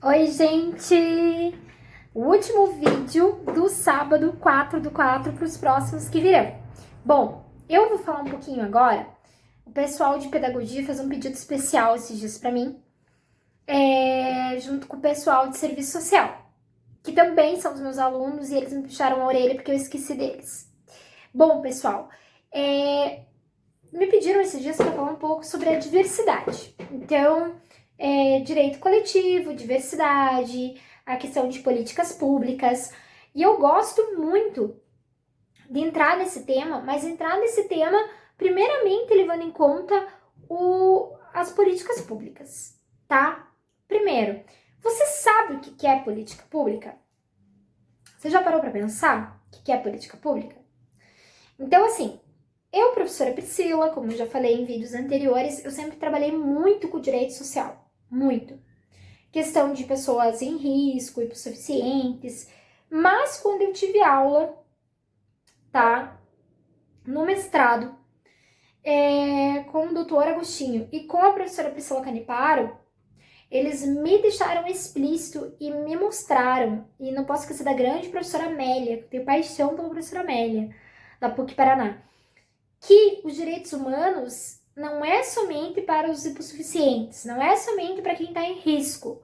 Oi, gente! O último vídeo do sábado 4/4 para os próximos que virão. Bom, eu vou falar um pouquinho agora. O pessoal de pedagogia fez um pedido especial esses dias para mim, junto com o pessoal de serviço social, que também são os meus alunos, e eles me puxaram a orelha porque eu esqueci deles. Bom, pessoal, me pediram esses dias para falar um pouco sobre a diversidade. Então, direito coletivo, diversidade, a questão de políticas públicas. E eu gosto muito de entrar nesse tema, mas entrar nesse tema, primeiramente, levando em conta as políticas públicas, tá? Primeiro, você sabe o que é política pública? Você já parou para pensar o que é política pública? Então, assim, eu, professora Priscila, como eu já falei em vídeos anteriores, eu sempre trabalhei muito com direito social, muito. Questão de pessoas em risco, hipossuficientes, mas quando eu tive aula, tá, no mestrado, com o doutor Agostinho e com a professora Priscila Caniparo, eles me deixaram explícito e me mostraram, e não posso esquecer da grande professora Amélia, que tenho paixão pela professora Amélia, da PUC Paraná, que os direitos humanos não é somente para os hipossuficientes, não é somente para quem está em risco.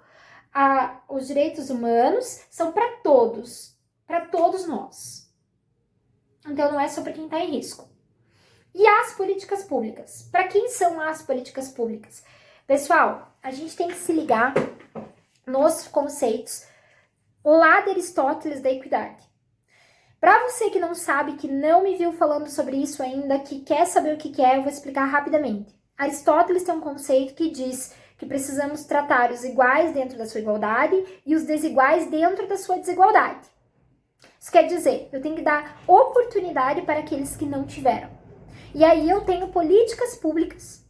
Os direitos humanos são para todos nós. Então não é só para quem está em risco. E as políticas públicas? Para quem são as políticas públicas? Pessoal, a gente tem que se ligar nos conceitos lá de Aristóteles da equidade. Para você que não sabe, que não me viu falando sobre isso ainda, que quer saber o que é, eu vou explicar rapidamente. Aristóteles tem um conceito que diz que precisamos tratar os iguais dentro da sua igualdade e os desiguais dentro da sua desigualdade. Isso quer dizer, eu tenho que dar oportunidade para aqueles que não tiveram. E aí eu tenho políticas públicas,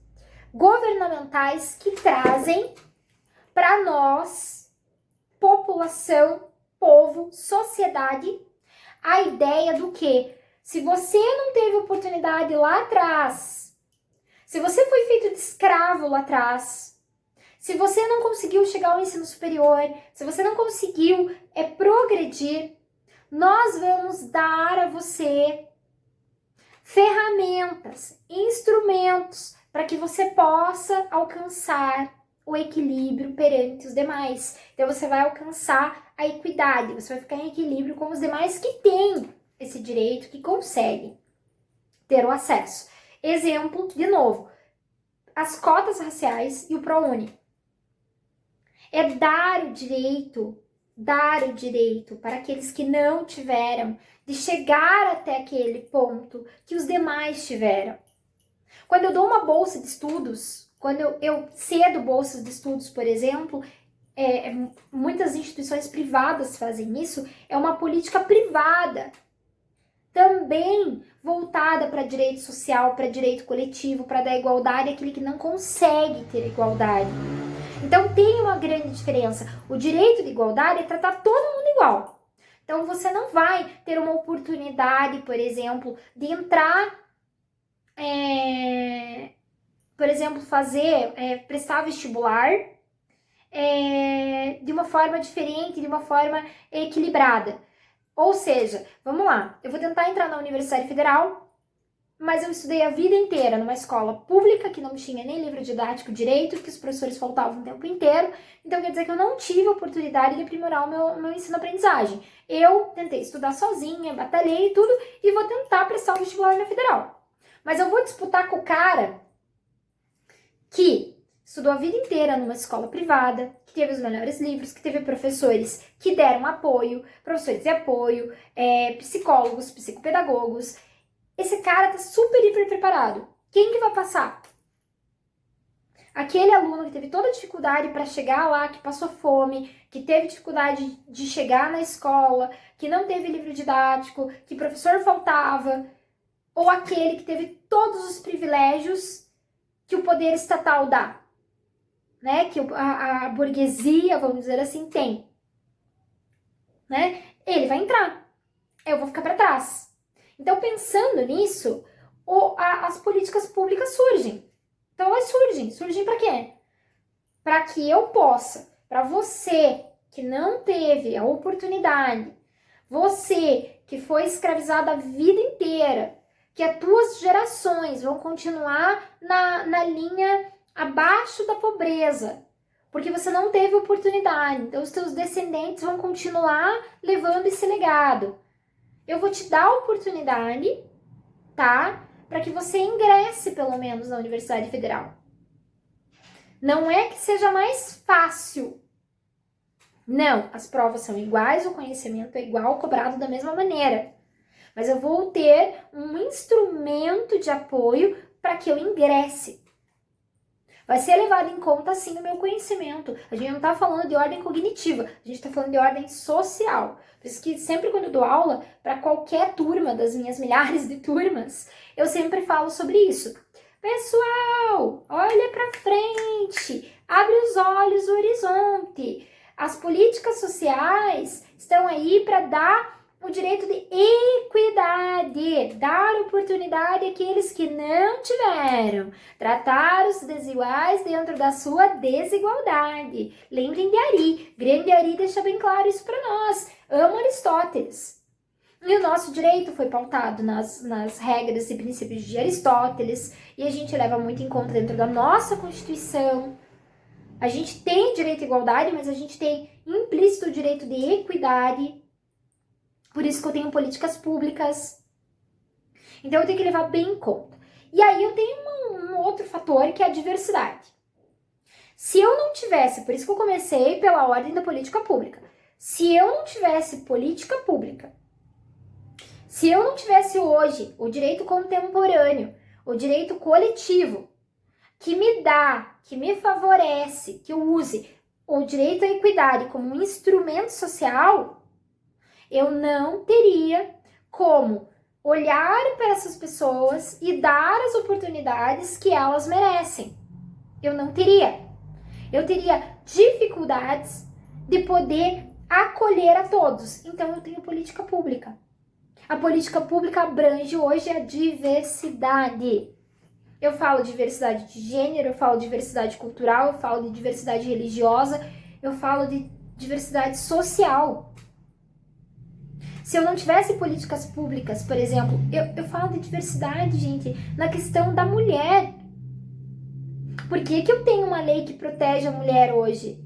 governamentais, que trazem para nós, população, povo, sociedade, a ideia do que, se você não teve oportunidade lá atrás, se você foi feito de escravo lá atrás, se você não conseguiu chegar ao ensino superior, se você não conseguiu progredir, nós vamos dar a você ferramentas, instrumentos para que você possa alcançar o equilíbrio perante os demais. Então você vai alcançar a equidade, você vai ficar em equilíbrio com os demais que têm esse direito, que conseguem ter o acesso. Exemplo, de novo, as cotas raciais e o ProUni. É dar o direito para aqueles que não tiveram, de chegar até aquele ponto que os demais tiveram. Quando eu dou uma bolsa de estudos, quando eu cedo bolsas de estudos, por exemplo, muitas instituições privadas fazem isso, é uma política privada, também voltada para direito social, para direito coletivo, para dar igualdade àquele que não consegue ter igualdade. Então tem uma grande diferença. O direito de igualdade é tratar todo mundo igual. Então você não vai ter uma oportunidade, por exemplo, de entrar, por exemplo, prestar vestibular de uma forma diferente, de uma forma equilibrada. Ou seja, vamos lá, eu vou tentar entrar na Universidade Federal, mas eu estudei a vida inteira numa escola pública que não tinha nem livro didático direito, que os professores faltavam o tempo inteiro. Então quer dizer que eu não tive a oportunidade de aprimorar o meu ensino-aprendizagem. Eu tentei estudar sozinha, batalhei e tudo, e vou tentar prestar o vestibular na Federal. Mas eu vou disputar com o cara que estudou a vida inteira numa escola privada, que teve os melhores livros, que teve professores que deram apoio, professores de apoio, psicólogos, psicopedagogos. Esse cara tá super, hiper preparado. Quem que vai passar? Aquele aluno que teve toda a dificuldade para chegar lá, que passou fome, que teve dificuldade de chegar na escola, que não teve livro didático, que professor faltava, ou aquele que teve todos os privilégios que o poder estatal dá, né? Que a burguesia, vamos dizer assim, tem, né? Ele vai entrar. Eu vou ficar para trás. Então, pensando nisso, as políticas públicas surgem. Então, elas surgem para quê? Para que eu possa, para você que não teve a oportunidade, você que foi escravizado a vida inteira, que as tuas gerações vão continuar na linha abaixo da pobreza, porque você não teve oportunidade. Então, os teus descendentes vão continuar levando esse legado. Eu vou te dar a oportunidade, tá? Para que você ingresse, pelo menos, na Universidade Federal. Não é que seja mais fácil. Não, as provas são iguais, o conhecimento é igual, cobrado da mesma maneira. Mas eu vou ter um instrumento de apoio para que eu ingresse. Vai ser levado em conta, sim, o meu conhecimento. A gente não está falando de ordem cognitiva, a gente está falando de ordem social. Por isso que sempre quando eu dou aula, para qualquer turma das minhas milhares de turmas, eu sempre falo sobre isso. Pessoal, olha para frente, abre os olhos no horizonte. As políticas sociais estão aí para dar o direito de equidade, dar oportunidade àqueles que não tiveram, tratar os desiguais dentro da sua desigualdade. Lembrem de Ari, grande Ari deixa bem claro isso para nós. Amo Aristóteles. E o nosso direito foi pautado nas regras e princípios de Aristóteles, e a gente leva muito em conta dentro da nossa Constituição. A gente tem direito à igualdade, mas a gente tem implícito o direito de equidade. Por isso que eu tenho políticas públicas. Então eu tenho que levar bem em conta. E aí eu tenho um outro fator que é a diversidade. Se eu não tivesse, por isso que eu comecei pela ordem da política pública. Se eu não tivesse política pública, se eu não tivesse hoje o direito contemporâneo, o direito coletivo, que me dá, que me favorece, que eu use o direito à equidade como um instrumento social, eu não teria como olhar para essas pessoas e dar as oportunidades que elas merecem. Eu não teria. Eu teria dificuldades de poder acolher a todos. Então eu tenho política pública. A política pública abrange hoje a diversidade. Eu falo diversidade de gênero, eu falo diversidade cultural, eu falo de diversidade religiosa, eu falo de diversidade social. Se eu não tivesse políticas públicas, por exemplo, eu falo de diversidade, gente, na questão da mulher. Por que eu tenho uma lei que protege a mulher hoje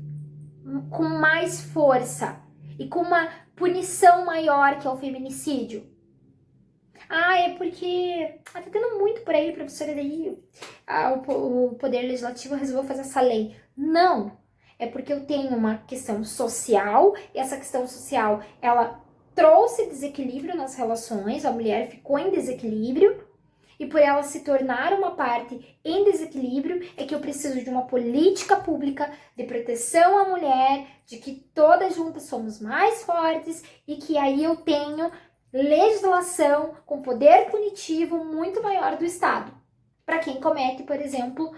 com mais força e com uma punição maior, que é o feminicídio? Ah, é porque tá tendo muito por aí, professora, daí o Poder Legislativo resolveu fazer essa lei. Não, é porque eu tenho uma questão social, e essa questão social, ela trouxe desequilíbrio nas relações, a mulher ficou em desequilíbrio, e por ela se tornar uma parte em desequilíbrio, é que eu preciso de uma política pública de proteção à mulher, de que todas juntas somos mais fortes, e que aí eu tenho legislação com poder punitivo muito maior do Estado, para quem comete, por exemplo,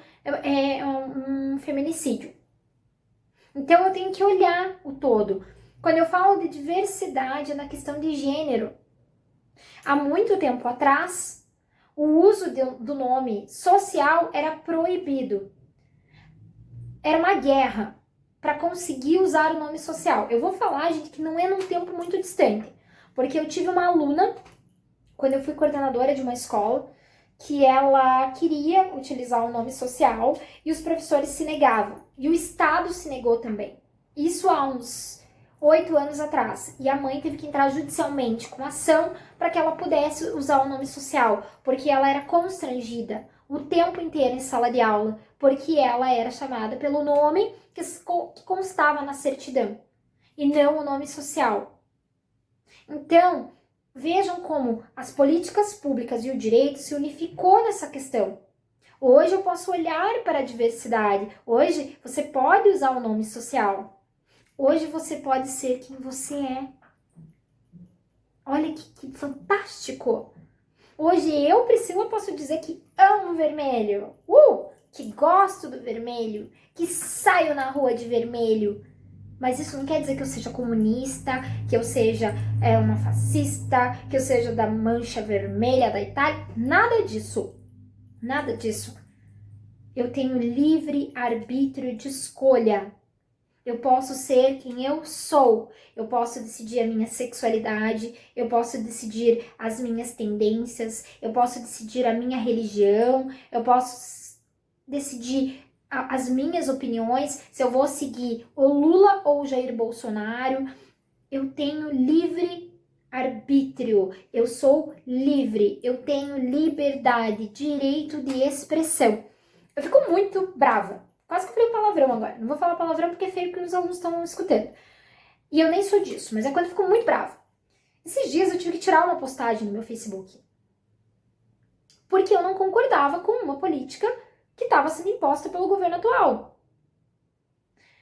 um feminicídio. Então eu tenho que olhar o todo. Quando eu falo de diversidade na questão de gênero, há muito tempo atrás, o uso do nome social era proibido. Era uma guerra para conseguir usar o nome social. Eu vou falar, gente, que não é num tempo muito distante, porque eu tive uma aluna, quando eu fui coordenadora de uma escola, que ela queria utilizar o nome social e os professores se negavam. E o Estado se negou também. Isso há uns 8 anos atrás. E a mãe teve que entrar judicialmente com ação para que ela pudesse usar o nome social, porque ela era constrangida o tempo inteiro em sala de aula, porque ela era chamada pelo nome que constava na certidão, e não o nome social. Então, vejam como as políticas públicas e o direito se unificou nessa questão. Hoje eu posso olhar para a diversidade. Hoje você pode usar o nome social. Hoje você pode ser quem você é. Olha que fantástico! Hoje eu, Priscila, posso dizer que amo vermelho. Que gosto do vermelho. Que saio na rua de vermelho. Mas isso não quer dizer que eu seja comunista, que eu seja uma fascista, que eu seja da mancha vermelha da Itália. Nada disso. Nada disso. Eu tenho livre arbítrio de escolha. eu posso ser quem eu sou, eu posso decidir a minha sexualidade, eu posso decidir as minhas tendências, eu posso decidir a minha religião, eu posso decidir as minhas opiniões, se eu vou seguir o Lula ou o Jair Bolsonaro. Eu tenho livre arbítrio, eu sou livre, eu tenho liberdade, direito de expressão. Eu fico muito brava. Quase que eu falei palavrão agora. Não vou falar palavrão porque é feio que os alunos estão escutando. E eu nem sou disso, mas é quando eu fico muito brava. Esses dias eu tive que tirar uma postagem no meu Facebook. Porque eu não concordava com uma política que estava sendo imposta pelo governo atual.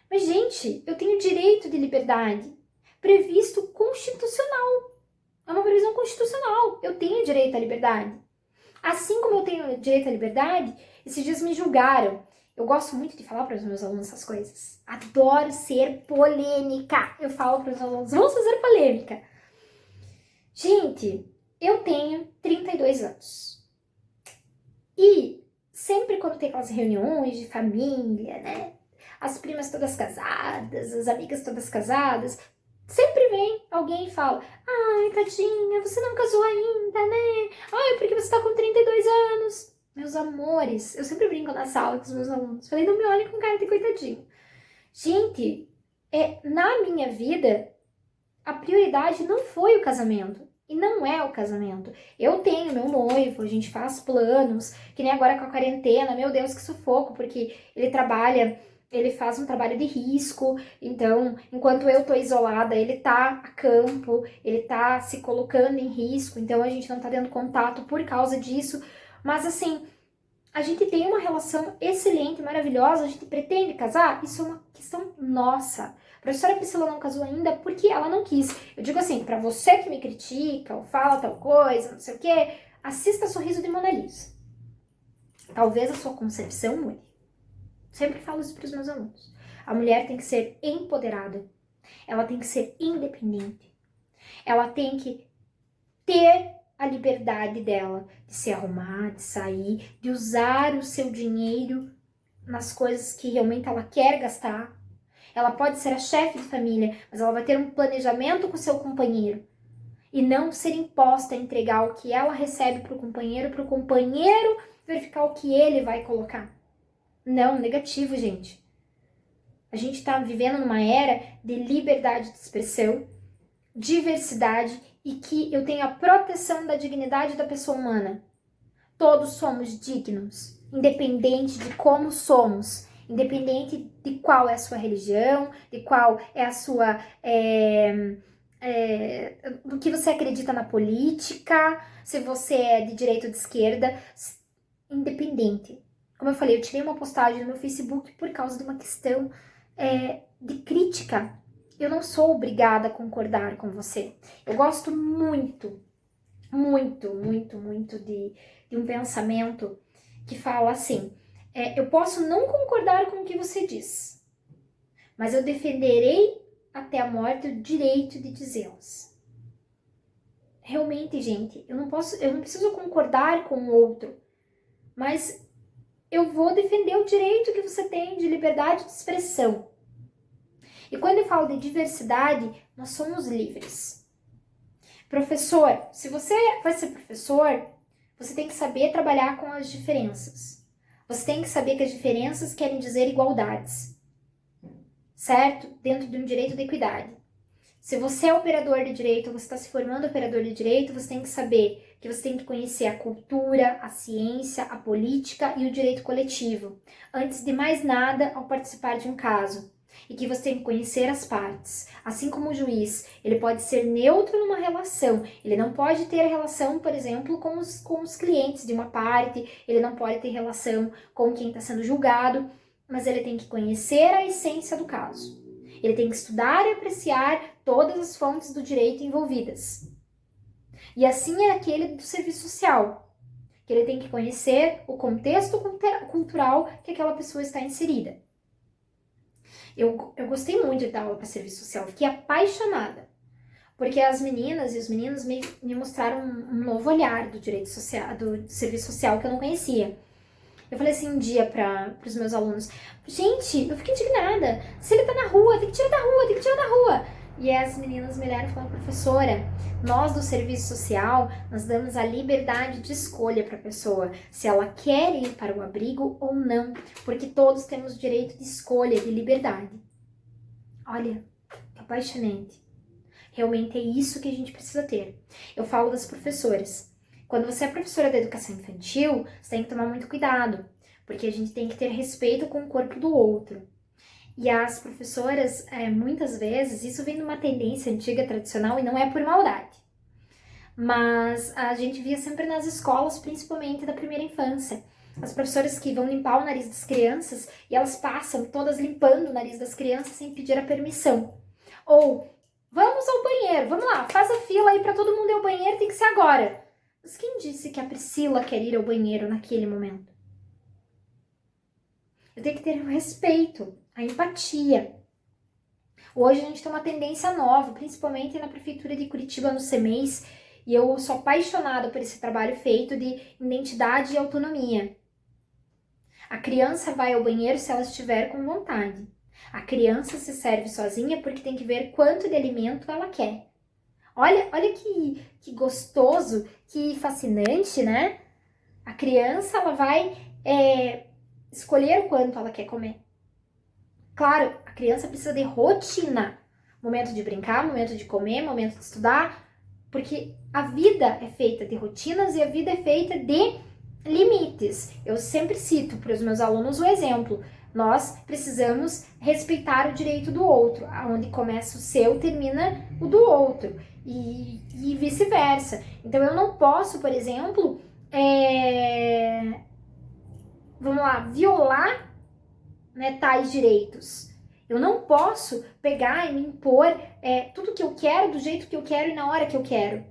Mas, gente, eu tenho direito de liberdade previsto constitucional. É uma previsão constitucional. Eu tenho direito à liberdade. Assim como eu tenho direito à liberdade, esses dias me julgaram. Eu gosto muito de falar para os meus alunos essas coisas. Adoro ser polêmica. Eu falo para os alunos, vamos fazer polêmica. Gente, eu tenho 32 anos. E sempre quando tem aquelas reuniões de família, né? As primas todas casadas, as amigas todas casadas, sempre vem alguém e fala: ai, tadinha, você não casou ainda, né? Ai, porque você tá com 32 anos. Meus amores, eu sempre brinco na sala com os meus alunos. Falei, não me olhem com cara de coitadinho. Gente, na minha vida, a prioridade não foi o casamento. E não é o casamento. Eu tenho meu noivo, a gente faz planos, que nem agora com a quarentena, meu Deus, que sufoco, porque ele trabalha, ele faz um trabalho de risco, então, enquanto eu tô isolada, ele tá a campo, ele tá se colocando em risco, então a gente não tá tendo contato por causa disso, mas assim, a gente tem uma relação excelente, maravilhosa, a gente pretende casar, isso é uma questão nossa. A professora Priscila não casou ainda porque ela não quis. Eu digo assim, pra você que me critica ou fala tal coisa, não sei o quê, assista Sorriso de Mona Lisa. Talvez a sua concepção mude. Sempre falo isso pros meus alunos. A mulher tem que ser empoderada. Ela tem que ser independente. Ela tem que ter a liberdade dela de se arrumar, de sair, de usar o seu dinheiro nas coisas que realmente ela quer gastar. Ela pode ser a chefe de família, mas ela vai ter um planejamento com o seu companheiro. E não ser imposta a entregar o que ela recebe para o companheiro verificar o que ele vai colocar. Não, negativo, gente. A gente está vivendo numa era de liberdade de expressão, diversidade e que eu tenho a proteção da dignidade da pessoa humana. Todos somos dignos, independente de como somos. Independente de qual é a sua religião, de qual é a sua... do que você acredita na política, se você é de direita ou de esquerda, independente. Como eu falei, eu tirei uma postagem no meu Facebook por causa de uma questão de crítica. Eu não sou obrigada a concordar com você. Eu gosto muito, muito, muito, muito de um pensamento que fala assim... eu posso não concordar com o que você diz, mas eu defenderei até a morte o direito de dizê-las. Realmente, gente, eu não preciso concordar com o outro, mas eu vou defender o direito que você tem de liberdade de expressão. E quando eu falo de diversidade, nós somos livres. Professor, se você vai ser professor, você tem que saber trabalhar com as diferenças. Você tem que saber que as diferenças querem dizer igualdades, certo? Dentro de um direito de equidade. Se você é operador de direito, você está se formando operador de direito, você tem que saber que você tem que conhecer a cultura, a ciência, a política e o direito coletivo, antes de mais nada ao participar de um caso. E que você tem que conhecer as partes. Assim como o juiz, ele pode ser neutro numa relação. Ele não pode ter relação, por exemplo, com os clientes de uma parte. Ele não pode ter relação com quem está sendo julgado. Mas ele tem que conhecer a essência do caso. Ele tem que estudar e apreciar todas as fontes do direito envolvidas. E assim é aquele do serviço social. Que ele tem que conhecer o contexto cultural que aquela pessoa está inserida. Eu gostei muito de dar aula para serviço social, fiquei apaixonada, porque as meninas e os meninos me mostraram um novo olhar do direito social, do serviço social que eu não conhecia. Eu falei assim um dia para os meus alunos, gente, eu fiquei indignada. Se ele tá na rua, tem que tirar da rua, tem que tirar da rua. E as meninas me olharam e falaram, professora, nós do serviço social, nós damos a liberdade de escolha para a pessoa, se ela quer ir para o abrigo ou não, porque todos temos direito de escolha, de liberdade. Olha, que apaixonante. Realmente é isso que a gente precisa ter. Eu falo das professoras. Quando você é professora da educação infantil, você tem que tomar muito cuidado, porque a gente tem que ter respeito com o corpo do outro. E as professoras, muitas vezes, isso vem de uma tendência antiga, tradicional, e não é por maldade. Mas a gente via sempre nas escolas, principalmente da primeira infância. As professoras que vão limpar o nariz das crianças e elas passam todas limpando o nariz das crianças sem pedir a permissão. Ou, vamos ao banheiro, vamos lá, faz a fila aí para todo mundo ir ao banheiro, tem que ser agora. Mas quem disse que a Priscila quer ir ao banheiro naquele momento? Eu tenho que ter o respeito, a empatia. Hoje a gente tem uma tendência nova, principalmente na Prefeitura de Curitiba, no CEMEIS, e eu sou apaixonada por esse trabalho feito de identidade e autonomia. A criança vai ao banheiro se ela estiver com vontade. A criança se serve sozinha porque tem que ver quanto de alimento ela quer. Olha que gostoso, que fascinante, né? A criança, ela vai escolher o quanto ela quer comer. Claro, a criança precisa de rotina. Momento de brincar, momento de comer, momento de estudar. Porque a vida é feita de rotinas e a vida é feita de limites. Eu sempre cito para os meus alunos o exemplo. Nós precisamos respeitar o direito do outro. Onde começa o seu, termina o do outro. E vice-versa. Então eu não posso, por exemplo, vamos lá, violar, né, tais direitos. Eu não posso pegar e me impor tudo que eu quero, do jeito que eu quero e na hora que eu quero.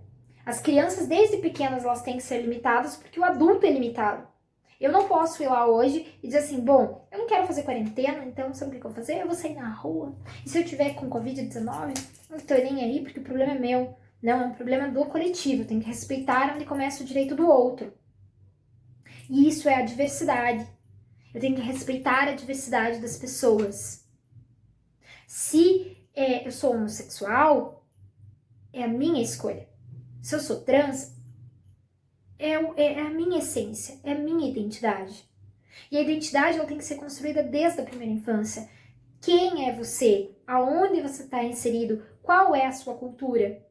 As crianças, desde pequenas, elas têm que ser limitadas porque o adulto é limitado. Eu não posso ir lá hoje e dizer assim, bom, eu não quero fazer quarentena, então sabe o que eu vou fazer? Eu vou sair na rua. E se eu tiver com Covid-19, não tô nem aí porque o problema é meu. Não, é um problema do coletivo. Eu tenho que respeitar onde começa o direito do outro. E isso é a diversidade. Eu tenho que respeitar a diversidade das pessoas. Se eu sou homossexual, é a minha escolha. Se eu sou trans, é a minha essência, é a minha identidade. E a identidade ela tem que ser construída desde a primeira infância. Quem é você? Aonde você está inserido? Qual é a sua cultura?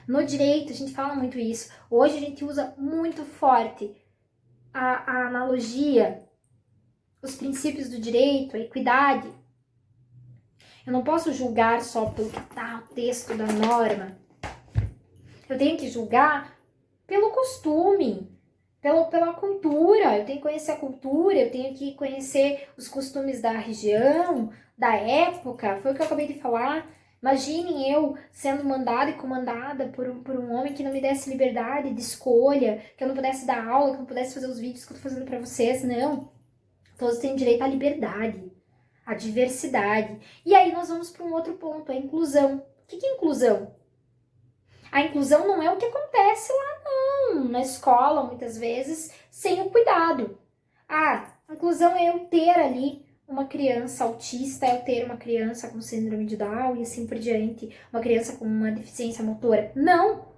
No direito, a gente fala muito isso. Hoje a gente usa muito forte a analogia, os princípios do direito, a equidade. Eu não posso julgar só pelo que está o texto da norma. Eu tenho que julgar pelo costume, pela cultura. Eu tenho que conhecer a cultura, eu tenho que conhecer os costumes da região, da época. Foi o que eu acabei de falar. Imaginem eu sendo mandada e comandada por um homem que não me desse liberdade de escolha, que eu não pudesse dar aula, que eu não pudesse fazer os vídeos que eu tô fazendo pra vocês. Não. Todos têm direito à liberdade, à diversidade. E aí nós vamos para um outro ponto, a inclusão. O que é inclusão? A inclusão não é o que acontece lá, não, na escola, muitas vezes, sem o cuidado. A inclusão é eu ter ali uma criança autista, é eu ter uma criança com síndrome de Down e assim por diante, uma criança com uma deficiência motora. Não!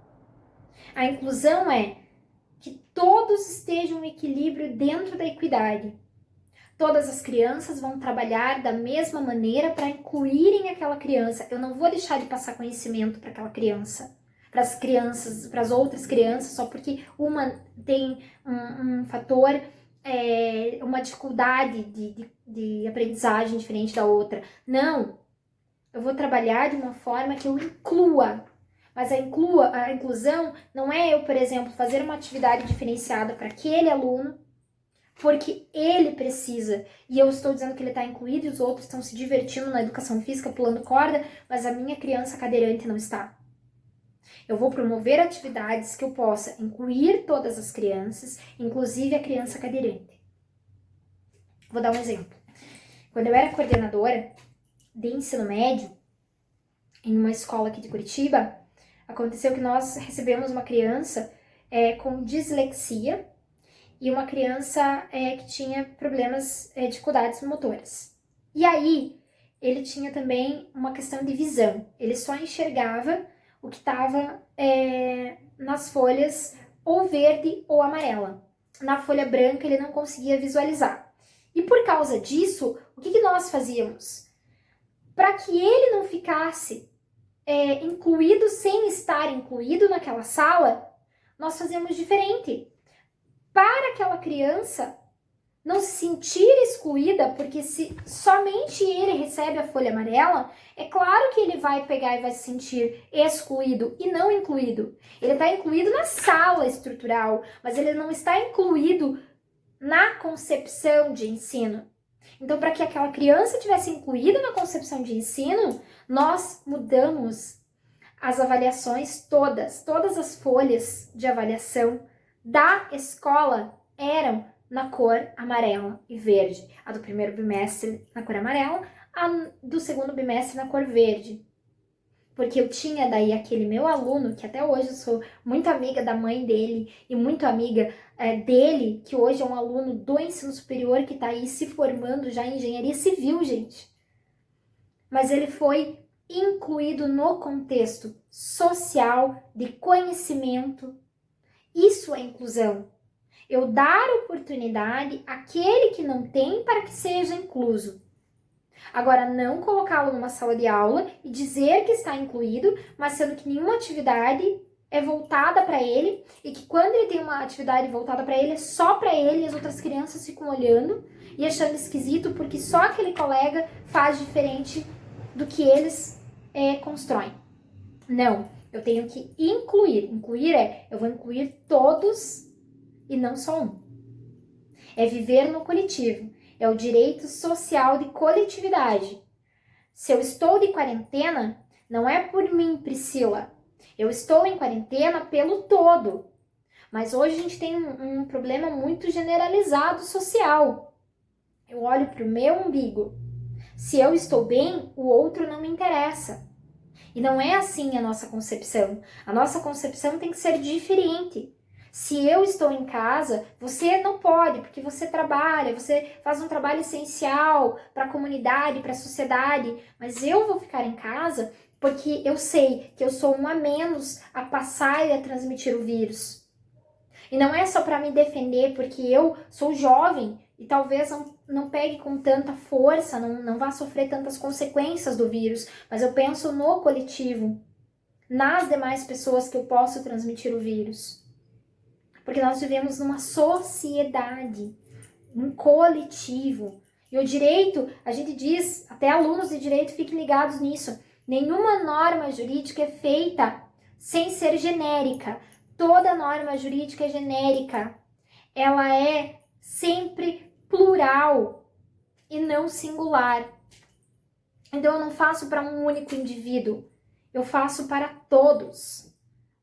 A inclusão é que todos estejam em equilíbrio dentro da equidade. Todas as crianças vão trabalhar da mesma maneira para incluírem aquela criança. Eu não vou deixar de passar conhecimento para aquela criança, para as crianças, para as outras crianças, só porque uma tem um fator, uma dificuldade de aprendizagem diferente da outra. Não, eu vou trabalhar de uma forma que eu inclua. Mas a inclusão não é eu, por exemplo, fazer uma atividade diferenciada para aquele aluno, porque ele precisa, e eu estou dizendo que ele está incluído e os outros estão se divertindo na educação física, pulando corda, mas a minha criança cadeirante não está. Eu vou promover atividades que eu possa incluir todas as crianças, inclusive a criança cadeirante. Vou dar um exemplo. Quando eu era coordenadora de ensino médio, em uma escola aqui de Curitiba, aconteceu que nós recebemos uma criança com dislexia, e uma criança que tinha problemas, dificuldades motoras. E aí, ele tinha também uma questão de visão. Ele só enxergava o que estava nas folhas ou verde ou amarela. Na folha branca ele não conseguia visualizar. E por causa disso, o que nós fazíamos? Para que ele não ficasse incluído sem estar incluído naquela sala, nós fazíamos diferente. Para aquela criança não se sentir excluída, porque se somente ele recebe a folha amarela, é claro que ele vai pegar e vai se sentir excluído e não incluído. Ele está incluído na sala estrutural, mas ele não está incluído na concepção de ensino. Então, para que aquela criança tivesse incluída na concepção de ensino, nós mudamos as avaliações todas as folhas de avaliação da escola eram na cor amarela e verde. A do primeiro bimestre na cor amarela, a do segundo bimestre na cor verde. Porque eu tinha daí aquele meu aluno, que até hoje eu sou muito amiga da mãe dele e muito amiga dele, que hoje é um aluno do ensino superior que está aí se formando já em engenharia civil, gente. Mas ele foi incluído no contexto social de conhecimento. Isso é inclusão. Eu dar oportunidade àquele que não tem para que seja incluso. Agora, não colocá-lo numa sala de aula e dizer que está incluído, mas sendo que nenhuma atividade é voltada para ele e que quando ele tem uma atividade voltada para ele, é só para ele e as outras crianças ficam olhando e achando esquisito porque só aquele colega faz diferente do que eles constroem. Não, eu tenho que incluir. Incluir eu vou incluir todos e não só um. É viver no coletivo. É o direito social de coletividade. Se eu estou de quarentena, não é por mim, Priscila. Eu estou em quarentena pelo todo. Mas hoje a gente tem um problema muito generalizado social. Eu olho para o meu umbigo. Se eu estou bem, o outro não me interessa. E não é assim a nossa concepção. A nossa concepção tem que ser diferente. Se eu estou em casa, você não pode, porque você trabalha, você faz um trabalho essencial para a comunidade, para a sociedade, mas eu vou ficar em casa porque eu sei que eu sou um a menos a passar e a transmitir o vírus. E não é só para me defender, porque eu sou jovem e talvez não pegue com tanta força, não vá sofrer tantas consequências do vírus, mas eu penso no coletivo, nas demais pessoas que eu posso transmitir o vírus. Porque nós vivemos numa sociedade, num coletivo. E o direito, a gente diz, até alunos de direito fiquem ligados nisso, nenhuma norma jurídica é feita sem ser genérica. Toda norma jurídica é genérica. Ela é sempre plural e não singular. Então eu não faço para um único indivíduo, eu faço para todos.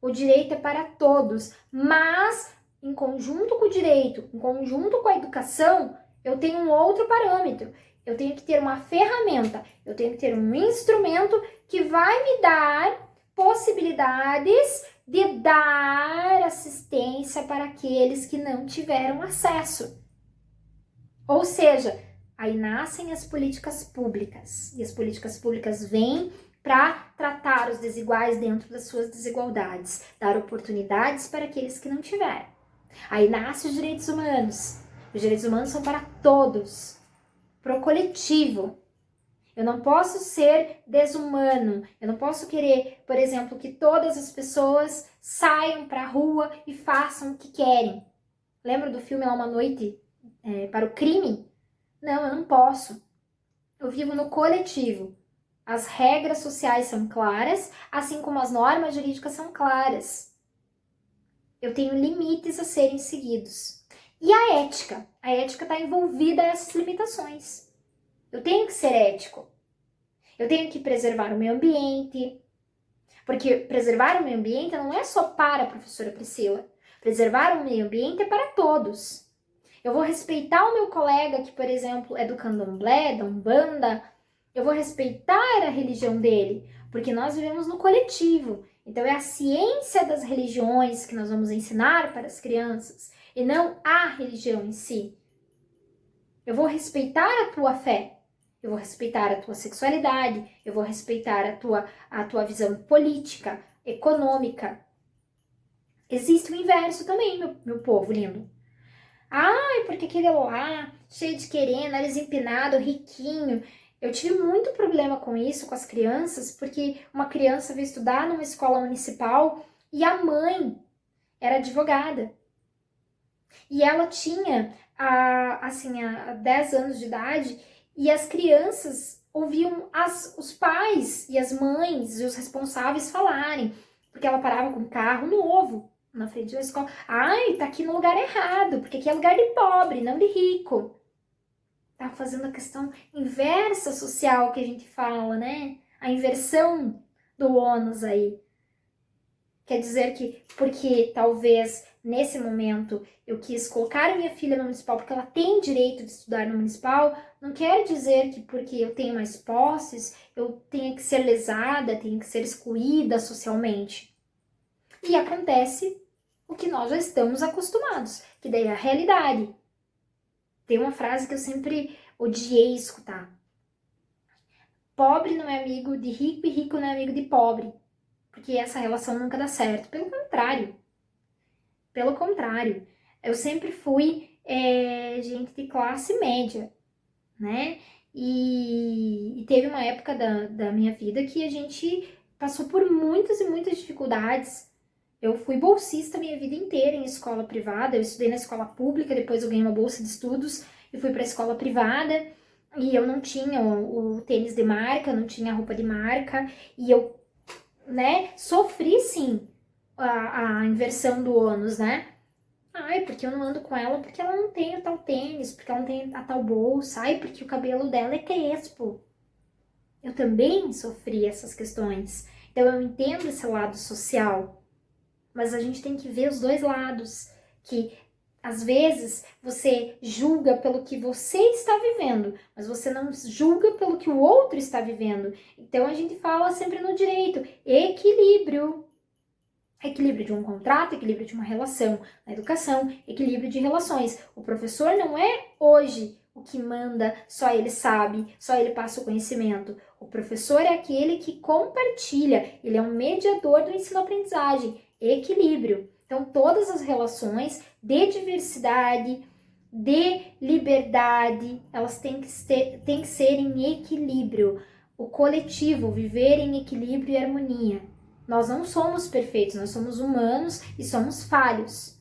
O direito é para todos, mas em conjunto com o direito, em conjunto com a educação, eu tenho um outro parâmetro. Eu tenho que ter uma ferramenta, eu tenho que ter um instrumento que vai me dar possibilidades de dar assistência para aqueles que não tiveram acesso. Ou seja, aí nascem as políticas públicas, e as políticas públicas vêm para tratar os desiguais dentro das suas desigualdades, dar oportunidades para aqueles que não tiveram. Aí nascem os direitos humanos. Os direitos humanos são para todos, para o coletivo. Eu não posso ser desumano, eu não posso querer, por exemplo, que todas as pessoas saiam para a rua e façam o que querem. Lembra do filme Lá Uma Noite para o Crime? Não, eu não posso. Eu vivo no coletivo. As regras sociais são claras, assim como as normas jurídicas são claras. Eu tenho limites a serem seguidos. E a ética? A ética está envolvida nessas limitações. Eu tenho que ser ético. Eu tenho que preservar o meio ambiente. Porque preservar o meio ambiente não é só para a professora Priscila. Preservar o meio ambiente é para todos. Eu vou respeitar o meu colega que, por exemplo, é do candomblé, da umbanda. Eu vou respeitar a religião dele, porque nós vivemos no coletivo. Então é a ciência das religiões que nós vamos ensinar para as crianças. e não a religião em si. Eu vou respeitar a tua fé, eu vou respeitar a tua sexualidade, eu vou respeitar a tua visão política, econômica. Existe o inverso também, meu povo lindo. Ai, porque aquele lá, cheio de querer, nariz empinado, riquinho. Eu tive muito problema com isso, com as crianças, porque uma criança veio estudar numa escola municipal e a mãe era advogada. E ela tinha, assim, 10 anos de idade, e as crianças ouviam os pais e as mães e os responsáveis falarem, porque ela parava com um carro novo na frente da escola. Ai, tá aqui no lugar errado, porque aqui é lugar de pobre, não de rico. Tá fazendo a questão inversa social que a gente fala, né? A inversão do ônus aí. Quer dizer que, porque talvez nesse momento eu quis colocar a minha filha no municipal porque ela tem direito de estudar no municipal, não quer dizer que porque eu tenho mais posses, eu tenha que ser lesada, tenha que ser excluída socialmente. E acontece o que nós já estamos acostumados, que daí é a realidade. Tem uma frase que eu sempre odiei escutar. Pobre não é amigo de rico e rico não é amigo de pobre. Porque essa relação nunca dá certo. Pelo contrário. Pelo contrário. Eu sempre fui gente de classe média, né? E teve uma época da minha vida que a gente passou por muitas e muitas dificuldades. Eu fui bolsista a minha vida inteira em escola privada. Eu estudei na escola pública, depois eu ganhei uma bolsa de estudos e fui para a escola privada. E eu não tinha o tênis de marca, não tinha roupa de marca. E eu, né, sofri sim a inversão do ônus, né? Ai, porque eu não ando com ela, porque ela não tem o tal tênis, porque ela não tem a tal bolsa, ai, porque o cabelo dela é crespo. Eu também sofri essas questões. Então eu entendo esse lado social, mas a gente tem que ver os dois lados, que às vezes você julga pelo que você está vivendo, mas você não julga pelo que o outro está vivendo. Então a gente fala sempre no direito, equilíbrio. Equilíbrio de um contrato, equilíbrio de uma relação. Na educação, equilíbrio de relações. O professor não é hoje o que manda, só ele sabe, só ele passa o conhecimento. O professor é aquele que compartilha, ele é um mediador do ensino-aprendizagem. Equilíbrio. Então, todas as relações de diversidade, de liberdade, elas têm que ser em equilíbrio. O coletivo, viver em equilíbrio e harmonia. Nós não somos perfeitos, nós somos humanos e somos falhos.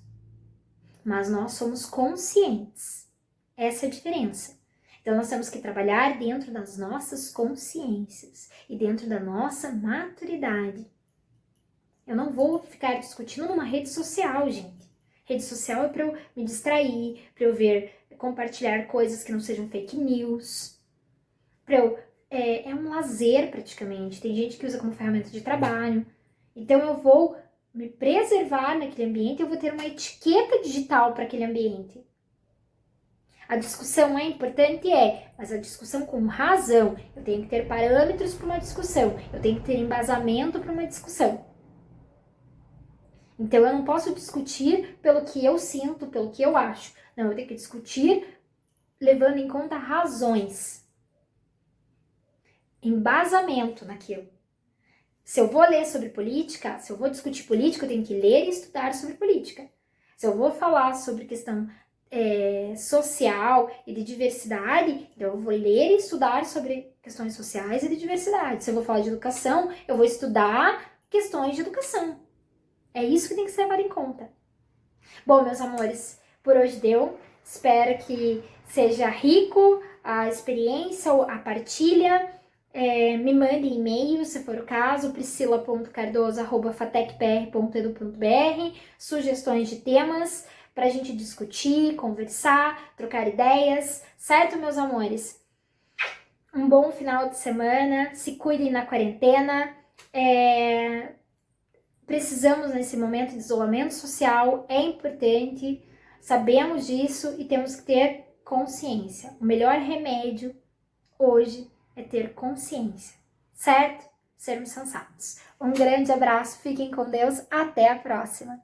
Mas nós somos conscientes. Essa é a diferença. Então nós temos que trabalhar dentro das nossas consciências e dentro da nossa maturidade. Eu não vou ficar discutindo numa rede social, gente. Rede social é para eu me distrair, para eu ver, compartilhar coisas que não sejam fake news, para eu é um lazer praticamente. Tem gente que usa como ferramenta de trabalho. Então eu vou me preservar naquele ambiente, eu vou ter uma etiqueta digital para aquele ambiente. A discussão é importante, mas a discussão com razão. Eu tenho que ter parâmetros para uma discussão, eu tenho que ter embasamento para uma discussão. Então eu não posso discutir pelo que eu sinto, pelo que eu acho. Não, eu tenho que discutir levando em conta razões. Embasamento naquilo. Se eu vou ler sobre política, se eu vou discutir política, eu tenho que ler e estudar sobre política. Se eu vou falar sobre questão social e de diversidade, então eu vou ler e estudar sobre questões sociais e de diversidade. Se eu vou falar de educação, eu vou estudar questões de educação. É isso que tem que ser levado em conta. Bom, meus amores, por hoje deu. Espero que seja rico a experiência, a partilha. Me mande e-mail, se for o caso, priscila.cardoso@fatecpr.edu.br, sugestões de temas para a gente discutir, conversar, trocar ideias, certo, meus amores? Um bom final de semana, se cuidem na quarentena, precisamos nesse momento de isolamento social, é importante, sabemos disso e temos que ter consciência. O melhor remédio hoje é ter consciência, certo? Sermos sensatos. Um grande abraço, fiquem com Deus, até a próxima!